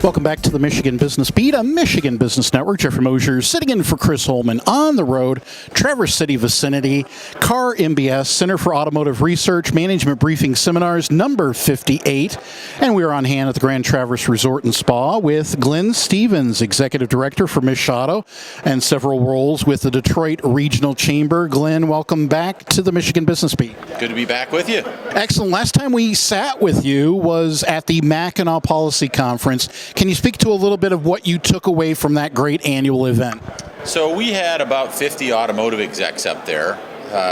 Welcome back to the Michigan Business Beat on Michigan Business Network. Jeffrey Mosher sitting in for Chris Holman on the road, Traverse City vicinity, CAR MBS, Center for Automotive Research, Management Briefing Seminars, number 58. And we are on hand at the Grand Traverse Resort and Spa with Glenn Stevens, Executive Director for MICHauto, and several roles with the Detroit Regional Chamber. Glenn, welcome back to the Michigan Business Beat. Good to be back with you. Excellent. Last time we sat with you was at the Mackinac Policy Conference. Can you speak to a little bit of what you took away from that great annual event? So we had about 50 automotive execs up there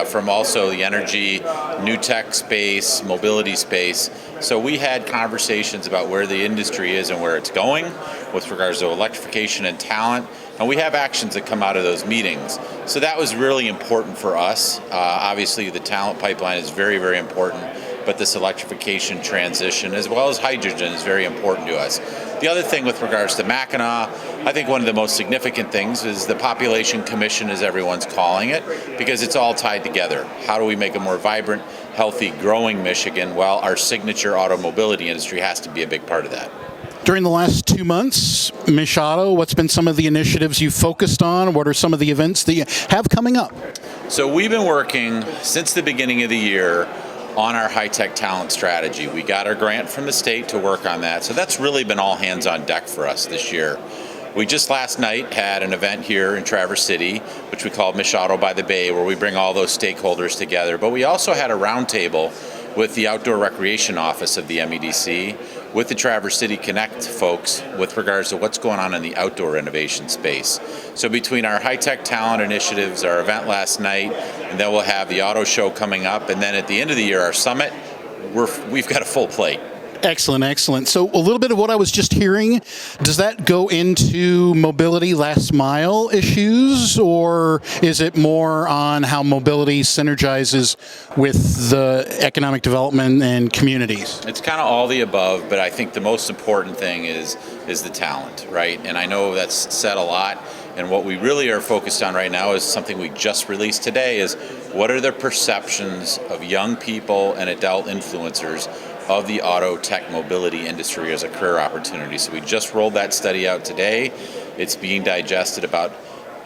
from also the energy, new tech space, mobility space. So we had conversations about where the industry is and where it's going with regards to electrification and talent. And we have actions that come out of those meetings. So that was really important for us. Obviously, the talent pipeline is very, very important. But this electrification transition, as well as hydrogen, is very important to us. The other thing with regards to Mackinac, I think one of the most significant things is the Population Commission, as everyone's calling it, because it's all tied together. How do we make a more vibrant, healthy, growing Michigan? Well, our signature automobility industry has to be a big part of that. During the last 2 months, MICHauto, what's been some of the initiatives you focused on? What are some of the events that you have coming up? So we've been working since the beginning of the year on our high-tech talent strategy. We got our grant from the state to work on that, so that's really been all hands on deck for us this year. We just last night had an event here in Traverse City, which we called MICHauto by the Bay, where we bring all those stakeholders together. But we also had a roundtable with the Outdoor Recreation Office of the MEDC, with the Traverse City Connect folks with regards to what's going on in the outdoor innovation space. So between our high-tech talent initiatives, our event last night, and then we'll have the auto show coming up, and then at the end of the year, our summit, we've got a full plate. Excellent, excellent. So a little bit of what I was just hearing, does that go into mobility last mile issues, or is it more on how mobility synergizes with the economic development and communities? It's kind of all the above, but I think the most important thing is the talent, right? And I know that's said a lot, and what we really are focused on right now is something we just released today, is what are the perceptions of young people and adult influencers of the auto tech mobility industry as a career opportunity. So we just rolled that study out today. It's being digested about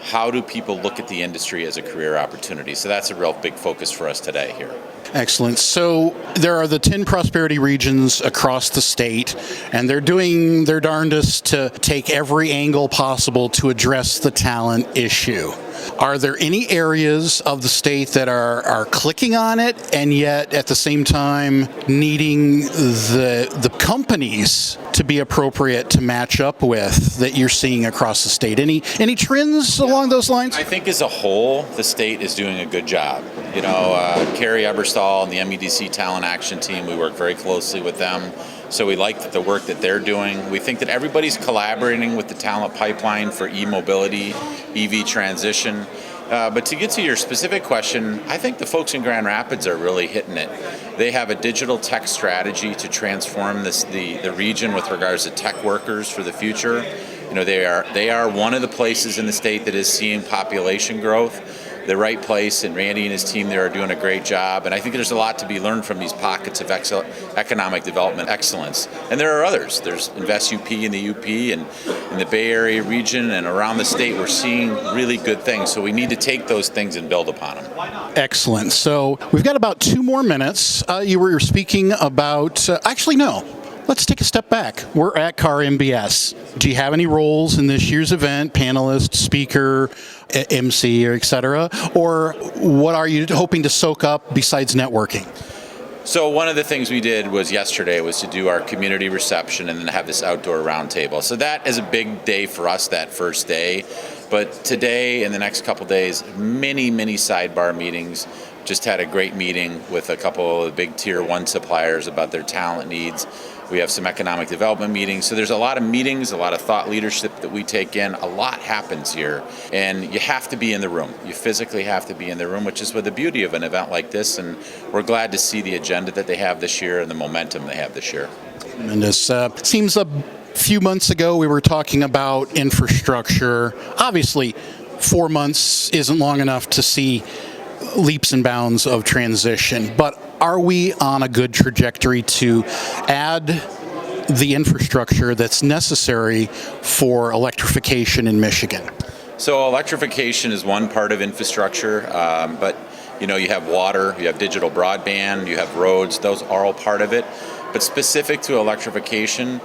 how do people look at the industry as a career opportunity. So that's a real big focus for us today here. Excellent. So there are the 10 prosperity regions across the state, and they're doing their darndest to take every angle possible to address the talent issue. Are there any areas of the state that are clicking on it and yet at the same time needing the companies to be appropriate to match up with that you're seeing across the state? Any trends along those lines? I think as a whole, the state is doing a good job. You know, Carrie Eberstahl and the MEDC Talent Action Team, we work very closely with them. So we like the work that they're doing. We think that everybody's collaborating with the talent pipeline for e-mobility, EV transition. But to get to your specific question, I think the folks in Grand Rapids are really hitting it. They have a digital tech strategy to transform the region with regards to tech workers for the future. You know, they are one of the places in the state that is seeing population growth. The right place, and Randy and his team there are doing a great job. And I think there's a lot to be learned from these pockets of economic development excellence. And there are others. There's Invest UP in the UP and in the Bay Area region and around the state. We're seeing really good things. So we need to take those things and build upon them. Excellent. So we've got about 2 more minutes. You were speaking about, actually no. Let's take a step back. We're at CAR MBS. Do you have any roles in this year's event, panelist, speaker, MC, or et cetera? Or what are you hoping to soak up besides networking? So one of the things we did yesterday was to do our community reception and then have this outdoor roundtable. So that is a big day for us, that first day. But today and the next couple days, many sidebar meetings. Just had a great meeting with a couple of the big tier 1 suppliers about their talent needs. We have some economic development meetings. So there's a lot of meetings, a lot of thought leadership that we take in. A lot happens here. And you have to be in the room. You physically have to be in the room, which is the beauty of an event like this. And we're glad to see the agenda that they have this year and the momentum they have this year. And this seems a few months ago we were talking about infrastructure. Obviously, 4 months isn't long enough to see leaps and bounds of transition, but are we on a good trajectory to add the infrastructure that's necessary for electrification in Michigan? So electrification is one part of infrastructure, but you have water, you have digital broadband, you have roads, those are all part of it. But specific to electrification,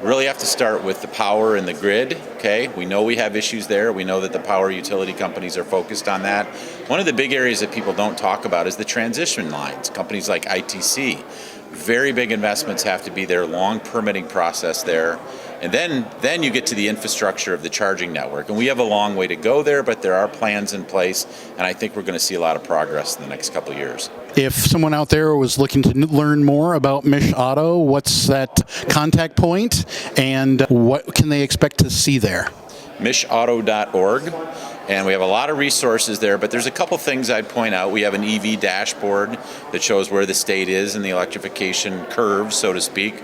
really have to start with the power and the grid, okay? We know we have issues there. We know that the power utility companies are focused on that. One of the big areas that people don't talk about is the transition lines. Companies like ITC, very big investments have to be there, long permitting process there. And then you get to the infrastructure of the charging network. And we have a long way to go there, but there are plans in place, and I think we're going to see a lot of progress in the next couple of years. If someone out there was looking to learn more about MICHauto, what's that contact point, and what can they expect to see there? MICHauto.org. And we have a lot of resources there, but there's a couple things I'd point out. We have an EV dashboard that shows where the state is in the electrification curve, so to speak.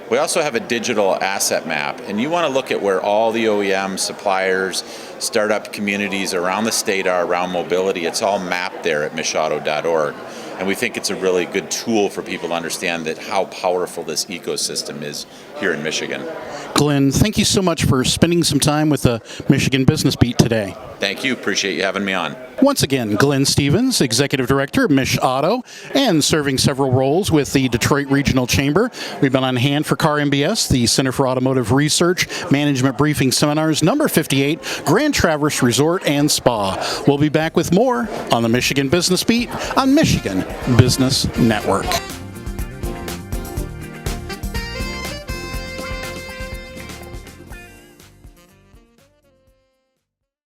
We also have a digital asset map, and you want to look at where all the OEMs, suppliers, startup communities around the state are around mobility. It's all mapped there at MICHauto.org. And we think it's a really good tool for people to understand that how powerful this ecosystem is here in Michigan. Glenn, thank you so much for spending some time with the Michigan Business Beat today. Thank you. Appreciate you having me on. Once again, Glenn Stevens, Executive Director of MICHauto, and serving several roles with the Detroit Regional Chamber. We've been on hand for CAR MBS, the Center for Automotive Research Management Briefing Seminars, number 58, Grand Traverse Resort and Spa. We'll be back with more on the Michigan Business Beat on Michigan Business Network.